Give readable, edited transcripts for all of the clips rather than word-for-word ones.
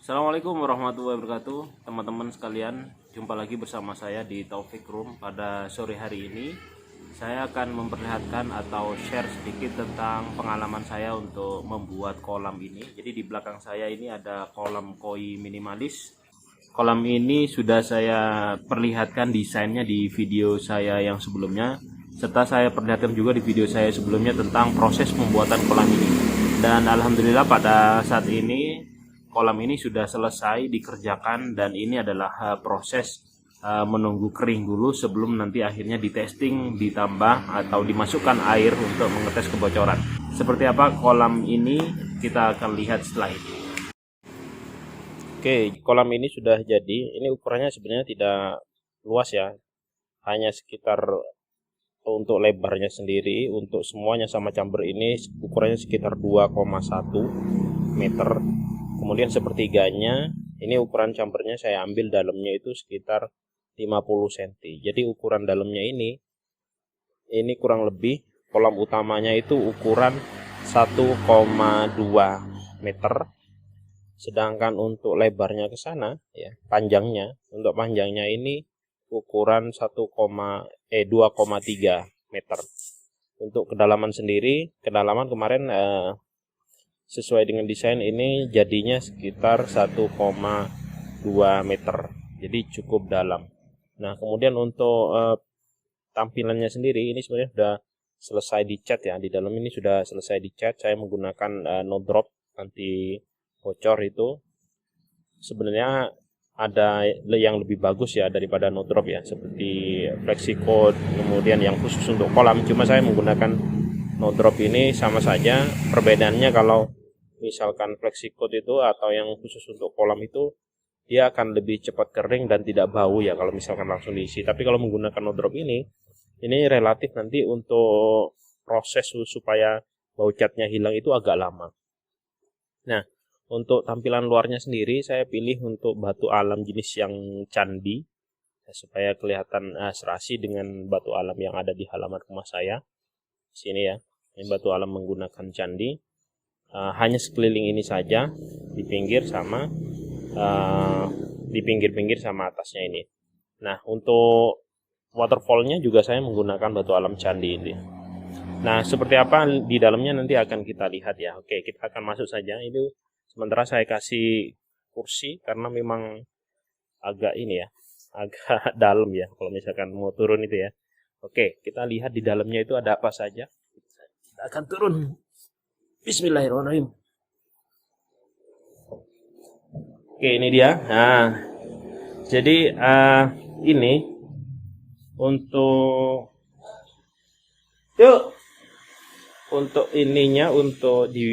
Assalamualaikum warahmatullahi wabarakatuh, teman-teman sekalian. Jumpa lagi bersama saya di Taufik Room. Pada sore hari ini saya akan memperlihatkan atau share sedikit tentang pengalaman saya untuk membuat kolam ini. Jadi di belakang saya ini ada kolam koi minimalis. Kolam ini sudah saya perlihatkan desainnya di video saya yang sebelumnya, serta saya perlihatkan juga di video saya sebelumnya tentang proses pembuatan kolam ini. Dan alhamdulillah pada saat ini kolam ini sudah selesai dikerjakan, dan ini adalah proses menunggu kering dulu sebelum nanti akhirnya ditesting, ditambah atau dimasukkan air untuk mengetes kebocoran. Seperti apa kolam ini kita akan lihat setelah ini. Oke, kolam ini sudah jadi. Ini ukurannya sebenarnya tidak luas ya, hanya sekitar untuk lebarnya sendiri, untuk semuanya sama chamber ini ukurannya sekitar 2,1 meter. Kemudian sepertiganya ini ukuran chambernya saya ambil dalamnya itu sekitar 50 cm. Jadi ukuran dalamnya ini kurang lebih kolam utamanya itu ukuran 1,2 meter. Sedangkan untuk lebarnya ke sana ya, untuk panjangnya ini ukuran 2,3 meter. Untuk kedalaman sendiri, kedalaman kemarin sesuai dengan desain ini jadinya sekitar 1,2 meter. Jadi cukup dalam. Nah, kemudian untuk tampilannya sendiri ini sebenarnya sudah selesai dicat ya. Di dalam ini sudah selesai dicat. Saya menggunakan no drop anti bocor itu. Sebenarnya ada yang lebih bagus ya daripada no drop ya, seperti FlexiCoat, kemudian yang khusus untuk kolam. Cuma saya menggunakan no drop ini sama saja. Perbedaannya kalau misalkan FlexiCoat itu atau yang khusus untuk kolam itu dia akan lebih cepat kering dan tidak bau ya kalau misalkan langsung diisi. Tapi kalau menggunakan no drop ini relatif nanti untuk proses supaya bau catnya hilang itu agak lama. Nah, untuk tampilan luarnya sendiri saya pilih untuk batu alam jenis yang candi ya, supaya kelihatan serasi dengan batu alam yang ada di halaman rumah saya. Sini ya, ini batu alam menggunakan candi. Hanya sekeliling ini saja, di pinggir sama atasnya ini. Nah, untuk waterfallnya juga saya menggunakan batu alam candi ini. Nah, seperti apa di dalamnya nanti akan kita lihat ya. Oke, kita akan masuk saja. Itu sementara saya kasih kursi karena memang agak ini ya, agak dalam ya kalau misalkan mau turun itu ya. Oke, kita lihat di dalamnya itu ada apa saja. Kita akan turun. Bismillahirrahmanirrahim. Oke, ini dia. Nah, jadi ini untuk ininya, untuk di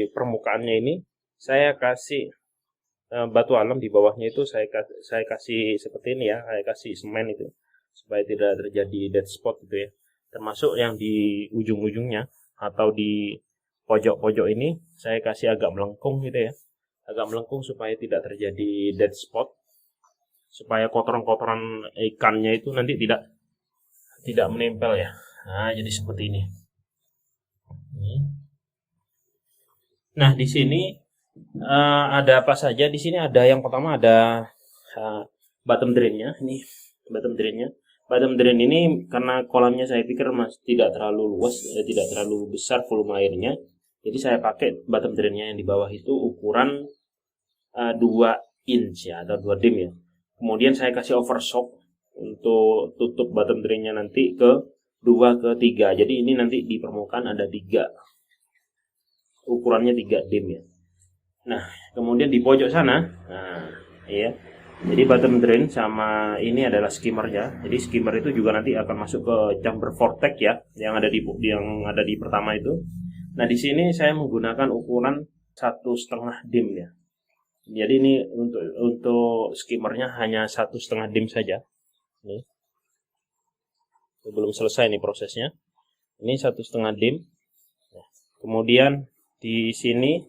permukaannya ini saya kasih batu alam, di bawahnya itu saya kasih seperti ini ya, saya kasih semen itu supaya tidak terjadi dead spot gitu ya. Termasuk yang di ujung-ujungnya atau di pojok-pojok ini saya kasih agak melengkung gitu ya, agak melengkung supaya tidak terjadi dead spot, supaya kotoran-kotoran ikannya itu nanti tidak menempel ya. Nah, jadi seperti ini. Nah, di sini ada apa saja? Di sini ada yang pertama ada bottom drainnya. Ini bottom drainnya. Bottom drain ini karena kolamnya saya pikir tidak terlalu luas, tidak terlalu besar volume airnya. Jadi saya pakai bottom drainnya yang di bawah itu ukuran 2 inch ya, atau 2 dim ya. Kemudian saya kasih overshock untuk tutup bottom drainnya nanti ke 2 ke 3. Jadi ini nanti di permukaan ada 3. Ukurannya 3 dim ya. Nah, kemudian di pojok sana, nah, ya. Jadi bottom drain sama ini adalah skimmer ya. Jadi skimmer itu juga nanti akan masuk ke chamber vortex ya, yang ada di pertama itu. Nah, di sini saya menggunakan ukuran 1,5 dim ya. Jadi ini untuk skimmernya hanya 1,5 dim saja. Ini belum selesai nih prosesnya. Ini 1,5 dim. Nah, kemudian di sini,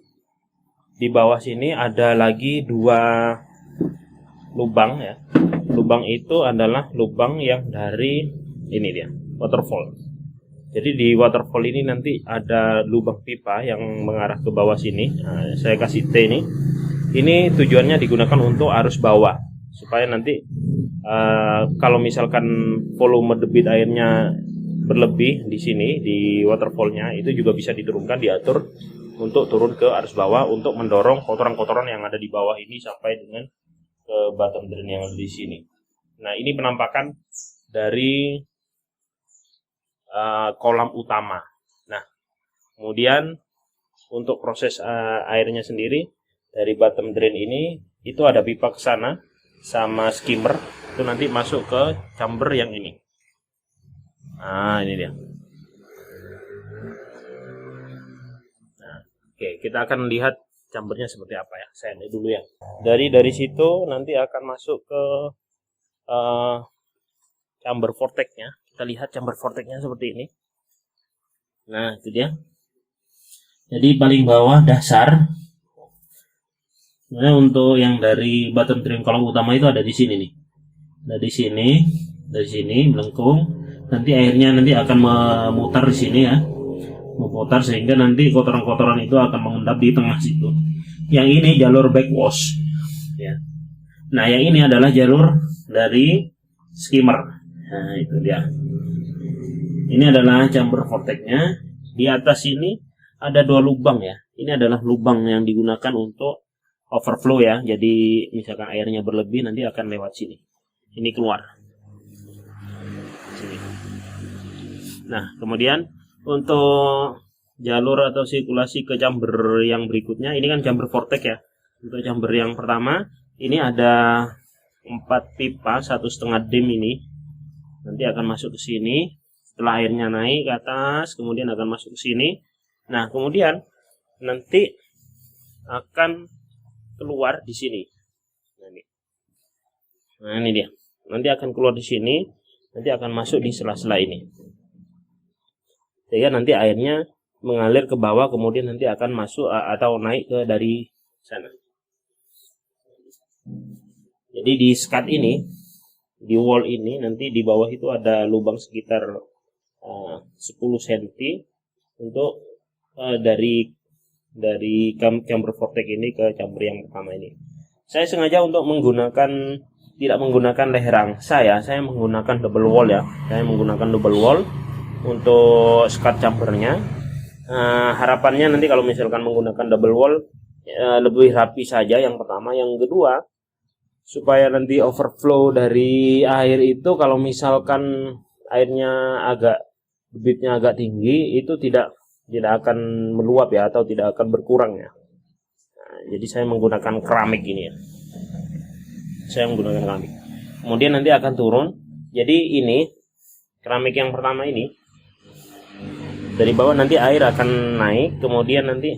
di bawah sini ada lagi 2 lubang ya. Lubang itu adalah lubang yang dari ini dia, waterfall. Jadi di waterfall ini nanti ada lubang pipa yang mengarah ke bawah sini. Nah, saya kasih T ini. T Ini tujuannya digunakan untuk arus bawah, supaya nanti kalau misalkan volume debit airnya berlebih di sini di waterfallnya, itu juga bisa diturunkan, diatur untuk turun ke arus bawah untuk mendorong kotoran-kotoran yang ada di bawah ini sampai dengan ke bottom drain yang ada di sini. Nah, ini penampakan dari kolam utama. Nah, kemudian untuk proses airnya sendiri dari bottom drain ini, itu ada pipa ke sana sama skimmer, itu nanti masuk ke chamber yang ini. Nah, ini dia. Nah, oke, kita akan lihat chambernya seperti apa ya. Saya lihat dulu ya. Dari situ nanti akan masuk ke chamber vortex-nya. Kita lihat chamber vortex-nya seperti ini. Nah, itu dia. Jadi paling bawah dasar. Nah, untuk yang dari bottom drain kolam utama itu ada di sini nih. Dari sini melengkung. Nanti airnya nanti akan memutar di sini ya. Memutar sehingga nanti kotoran-kotoran itu akan mengendap di tengah situ. Yang ini jalur backwash ya. Nah, yang ini adalah jalur dari skimmer. Nah, itu dia. Ini adalah chamber vortex-nya. Di atas ini ada 2 lubang ya. Ini adalah lubang yang digunakan untuk overflow ya. Jadi misalkan airnya berlebih nanti akan lewat sini. Ini keluar. Sini. Nah, kemudian untuk jalur atau sirkulasi ke chamber yang berikutnya, ini kan chamber vortex ya. Untuk chamber yang pertama, ini ada 4 pipa 1,5 dim ini. Nanti akan masuk ke sini. Setelah airnya naik ke atas, kemudian akan masuk ke sini. Nah, kemudian nanti akan keluar di sini. Nah, ini dia. Nanti akan keluar di sini, nanti akan masuk di sela-sela ini. Sehingga nanti airnya mengalir ke bawah, kemudian nanti akan masuk atau naik ke dari sana. Jadi di skat ini, di wall ini, nanti di bawah itu ada lubang sekitar 10 cm untuk dari chamber vortex ini ke chamber yang pertama ini. Saya sengaja untuk tidak menggunakan leher angsa ya. Saya menggunakan double wall ya. Saya menggunakan double wall untuk skat chambernya. Harapannya nanti kalau misalkan menggunakan double wall lebih rapi saja yang pertama. Yang kedua, supaya nanti overflow dari air itu kalau misalkan airnya debitnya agak tinggi, itu tidak akan meluap ya, atau tidak akan berkurang ya. Nah, jadi saya menggunakan keramik ini ya. Saya menggunakan keramik. Kemudian nanti akan turun. Jadi ini keramik yang pertama ini, dari bawah nanti air akan naik. Kemudian nanti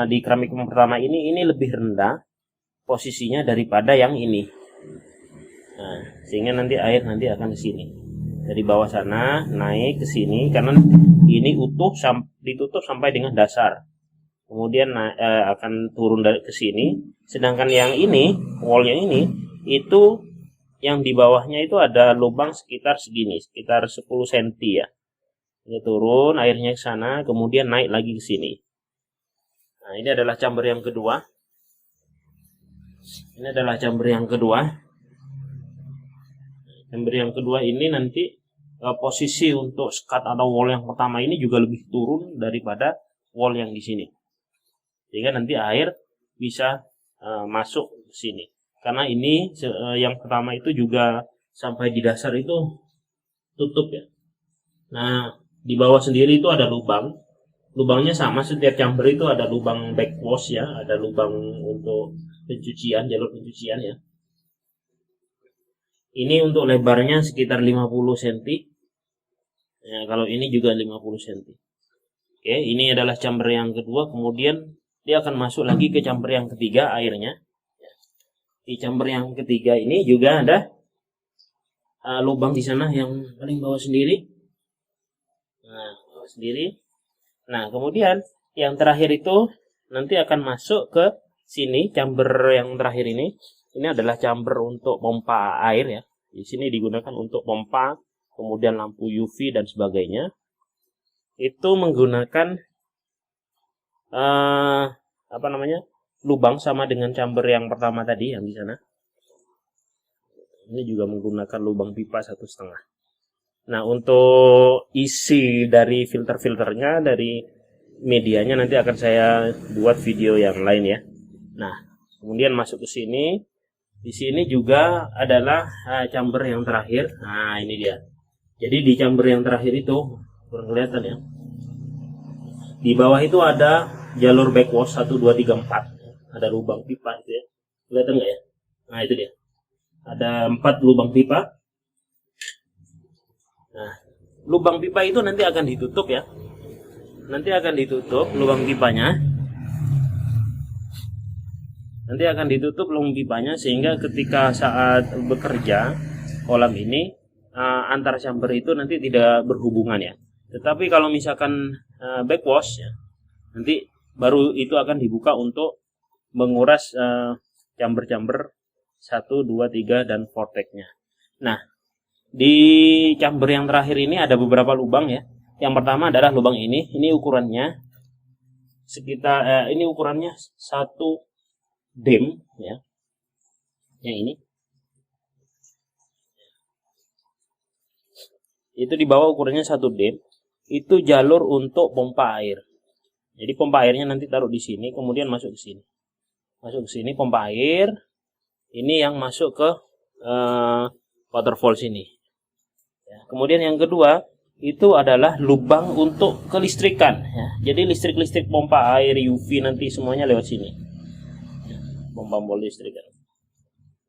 di keramik yang pertama ini lebih rendah posisinya daripada yang ini. Nah, sehingga nanti air nanti akan ke sini. Dari bawah sana naik ke sini, karena ini ditutup sampai dengan dasar. Kemudian akan turun ke sini. Sedangkan yang ini, wallnya ini, itu yang di bawahnya itu ada lubang sekitar segini, sekitar 10 cm ya. Ini turun airnya ke sana, kemudian naik lagi ke sini. Nah, ini adalah chamber yang kedua. Ini adalah chamber yang kedua. Chamber yang kedua ini nanti posisi untuk skat atau wall yang pertama ini juga lebih turun daripada wall yang di sini. Sehingga nanti air bisa masuk ke sini. Karena ini yang pertama itu juga sampai di dasar itu tutup ya. Nah, di bawah sendiri itu ada lubang. Lubangnya sama, setiap chamber itu ada lubang backwash ya, ada lubang untuk pencucian, jalur pencucian ya. Ini untuk lebarnya sekitar 50 cm. Ya, kalau ini juga 50 cm. Oke, ini adalah chamber yang kedua. Kemudian dia akan masuk lagi ke chamber yang ketiga airnya. Di chamber yang ketiga ini juga ada lubang di sana yang paling bawah sendiri. Nah, bawah sendiri. Nah, kemudian yang terakhir itu nanti akan masuk ke sini, chamber yang terakhir ini. Ini adalah chamber untuk pompa air ya. Di sini digunakan untuk pompa, kemudian lampu UV dan sebagainya. Itu menggunakan lubang sama dengan chamber yang pertama tadi yang di sana. Ini juga menggunakan lubang pipa 1,5. Nah, untuk isi dari filter-filternya, dari medianya nanti akan saya buat video yang lain ya. Nah, kemudian masuk ke sini. Di sini juga adalah chamber yang terakhir. Nah, ini dia. Jadi di chamber yang terakhir itu kurang kelihatan ya. Di bawah itu ada jalur backwash 1, 2, 3, 4. Ada lubang pipa itu ya. Kelihatan nggak ya? Nah, itu dia. Ada 4 lubang pipa. Nah, lubang pipa itu nanti akan ditutup ya. Nanti akan ditutup lubang pipanya. Nanti akan ditutup lubang pipanya sehingga ketika saat bekerja kolam ini antar chamber itu nanti tidak berhubungan ya. Tetapi kalau misalkan backwash ya, nanti baru itu akan dibuka untuk menguras chamber-chamber 1, 2, 3 dan vortexnya. Nah, di chamber yang terakhir ini ada beberapa lubang ya. Yang pertama adalah lubang ini ukurannya sekitar ini ukurannya 1 dem ya. Yang ini. Itu di bawah ukurannya 1 dem. Itu jalur untuk pompa air. Jadi pompa airnya nanti taruh di sini, kemudian masuk ke sini. Masuk ke sini pompa air. Ini yang masuk ke waterfall sini. Ya, kemudian yang kedua itu adalah lubang untuk kelistrikan. Ya. Jadi listrik pompa air, UV nanti semuanya lewat sini. Ya, pompa listrik.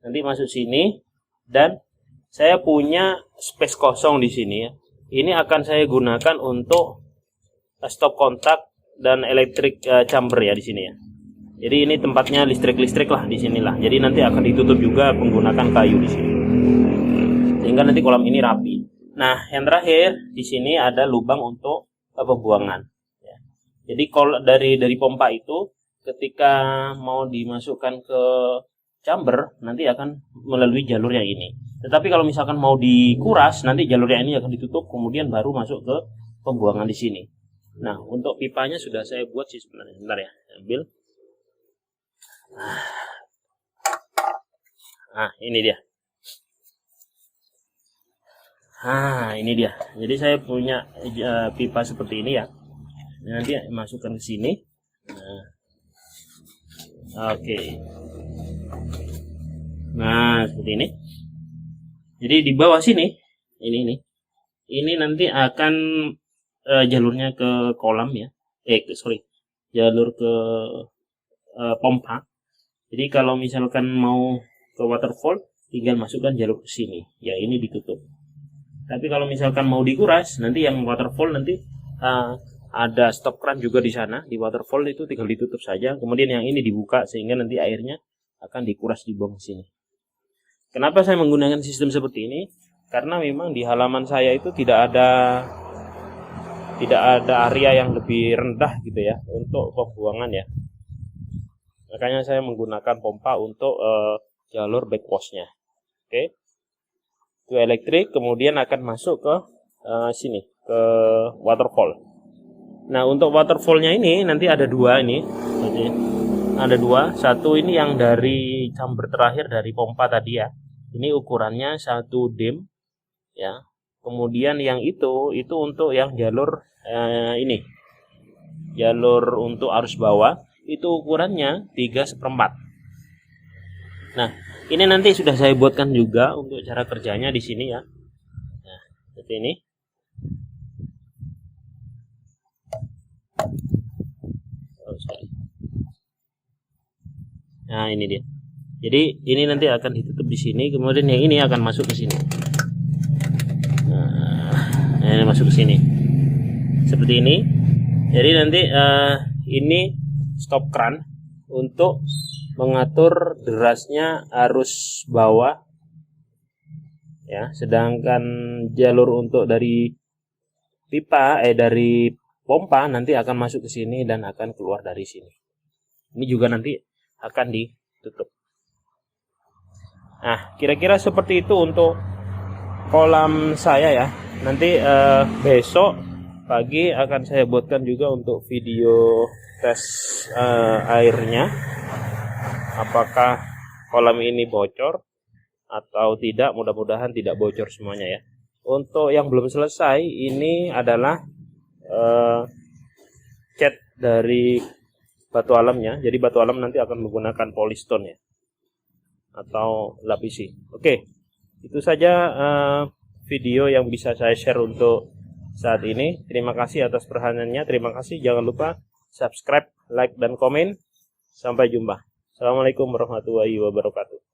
Nanti masuk sini dan saya punya space kosong di sini ya. Ini akan saya gunakan untuk stop kontak dan elektrik chamber ya di sini ya. Jadi ini tempatnya listrik lah di sinilah. Jadi nanti akan ditutup juga menggunakan kayu di sini. Sehingga nanti kolam ini rapi. Nah, yang terakhir di sini ada lubang untuk pembuangan. Ya. Jadi kalau dari pompa itu ketika mau dimasukkan ke chamber nanti akan melalui jalur yang ini. Tetapi kalau misalkan mau dikuras nanti jalurnya ini akan ditutup kemudian baru masuk ke pembuangan di sini. Nah, untuk pipanya sudah saya buat sih sebenarnya. Bentar ya, ambil. Nah, ini dia. Nah, ini dia. Jadi saya punya pipa seperti ini ya. Nanti masukkan ke sini. Nah. Oke. Nah, seperti ini. Jadi di bawah sini, ini nanti akan jalurnya ke kolam ya. Jalur ke pompa. Jadi kalau misalkan mau ke waterfall, tinggal masukkan jalur ke sini. Ya, ini ditutup. Tapi kalau misalkan mau dikuras, nanti yang waterfall nanti ada stop kran juga di sana. Di waterfall itu tinggal ditutup saja. Kemudian yang ini dibuka sehingga nanti airnya akan dikuras di bawah sini. Kenapa saya menggunakan sistem seperti ini? Karena memang di halaman saya itu tidak ada area yang lebih rendah gitu ya untuk pembuangan ya. Makanya saya menggunakan pompa untuk jalur backwashnya. Oke. Itu elektrik kemudian akan masuk ke sini ke waterfall. Nah, untuk waterfallnya ini nanti ada 2 ini. Ada 2. Satu ini yang dari chamber terakhir dari pompa tadi ya. Ini ukurannya 1 dem ya. Kemudian yang itu untuk yang jalur ini. Jalur untuk arus bawah itu ukurannya 3/4. Nah, ini nanti sudah saya buatkan juga untuk cara kerjanya di sini ya. Nah, seperti ini. Nah, ini dia. Jadi ini nanti akan ditutup di sini, kemudian yang ini akan masuk ke sini. Nah, ini masuk ke sini. Seperti ini. Jadi nanti ini stop kran untuk mengatur derasnya arus bawah ya, sedangkan jalur untuk dari pipa dari pompa nanti akan masuk ke sini dan akan keluar dari sini. Ini juga nanti akan ditutup. Nah, kira-kira seperti itu untuk kolam saya ya. Nanti besok pagi akan saya buatkan juga untuk video tes airnya apakah kolam ini bocor atau tidak. Mudah-mudahan tidak bocor semuanya ya. Untuk yang belum selesai, ini adalah cat dari batu alamnya. Jadi batu alam nanti akan menggunakan polystone ya, atau lapisi. Oke, itu saja video yang bisa saya share untuk saat ini. Terima kasih atas perhatiannya. Terima kasih. Jangan lupa subscribe, like, dan komen. Sampai jumpa. Assalamualaikum warahmatullahi wabarakatuh.